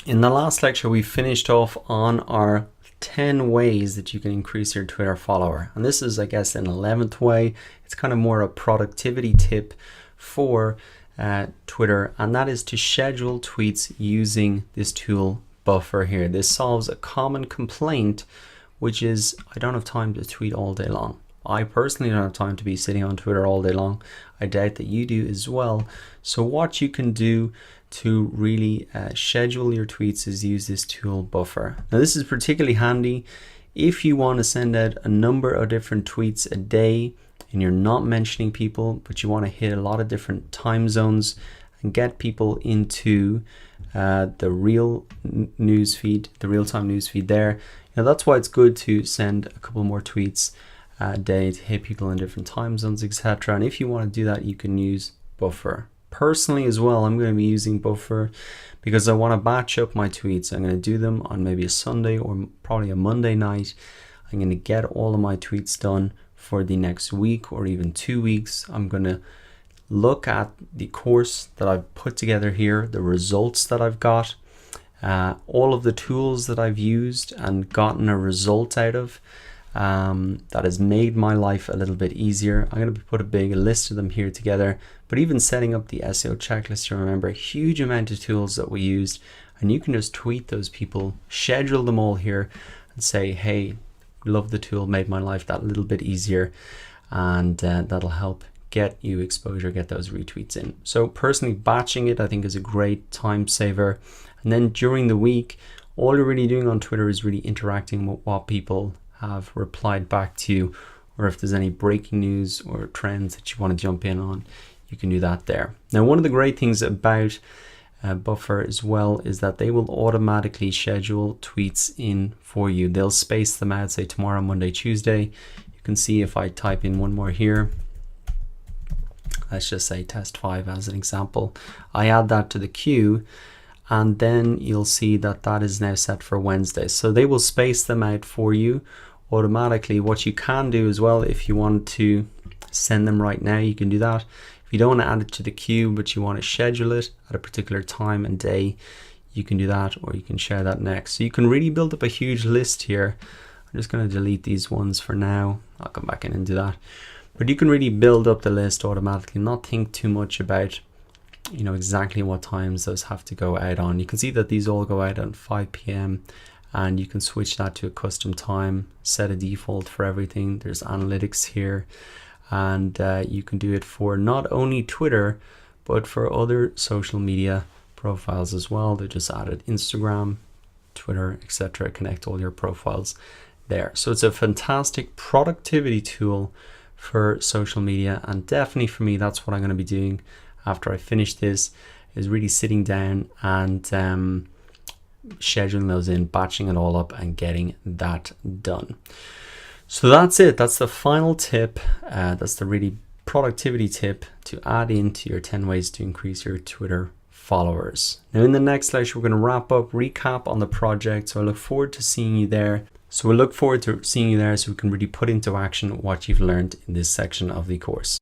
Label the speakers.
Speaker 1: In the last lecture, we finished off on our 10 ways that you can increase your Twitter follower. And this is, I guess, an 11th way. It's kind of more a productivity tip for Twitter, and that is to schedule tweets using this tool Buffer here. This solves a common complaint, which is I don't have time to tweet all day long. I personally don't have time to be sitting on Twitter all day long. I doubt that you do as well. So what you can do to really schedule your tweets is use this tool Buffer. Now this is particularly handy if you want to send out a number of different tweets a day and you're not mentioning people, but you want to hit a lot of different time zones and get people into the real news feed, the real-time news feed there. Now that's why it's good to send a couple more tweets a day to hit people in different time zones, etc. And if you want to do that, you can use Buffer. Personally as well, I'm going to be using Buffer because I want to batch up my tweets. I'm going to do them on maybe a Sunday or probably a Monday night. I'm going to get all of my tweets done for the next week or even 2 weeks. I'm going to look at the course that I've put together here, the results that I've got, all of the tools that I've used and gotten a result out of. That has made my life a little bit easier. I'm going to put a big list of them here together, but even setting up the SEO checklist, you remember, a huge amount of tools that we used, and you can just tweet those people, schedule them all here and say, hey, love the tool, made my life that little bit easier, and that'll help get you exposure, get those retweets in. So personally, batching it I think is a great time saver. And then during the week, all you're really doing on Twitter is really interacting with what people have replied back to you, or if there's any breaking news or trends that you want to jump in on, you can do that there. Now, one of the great things about Buffer as well is that they will automatically schedule tweets in for you. They'll space them out, say tomorrow, Monday, Tuesday. You can see if I type in one more here, let's just say test 5 as an example, I add that to the queue, and then you'll see that that is now set for Wednesday. So they will space them out for you automatically. What you can do as well, if you want to send them right now, you can do that. If you don't want to add it to the queue, but you want to schedule it at a particular time and day, you can do that, or you can share that next. So you can really build up a huge list here. I'm just going to delete these ones for now. I'll come back in and do that. But you can really build up the list automatically, not think too much about exactly what times those have to go out on. You can see that these all go out at 5 p.m. and you can switch that to a custom time, set a default for everything. There's analytics here, and you can do it for not only Twitter but for other social media profiles as well. They just added Instagram, Twitter, etc. Connect all your profiles there. So it's a fantastic productivity tool for social media, and definitely for me, that's what I'm going to be doing after I finish this, is really sitting down and scheduling those in, batching it all up and getting that done. So that's it. That's the final tip. That's the really productivity tip to add into your 10 ways to increase your Twitter followers. Now in the next lecture, we're going to wrap up, recap on the project. So I look forward to seeing you there. So we look forward to seeing you there so we can really put into action what you've learned in this section of the course.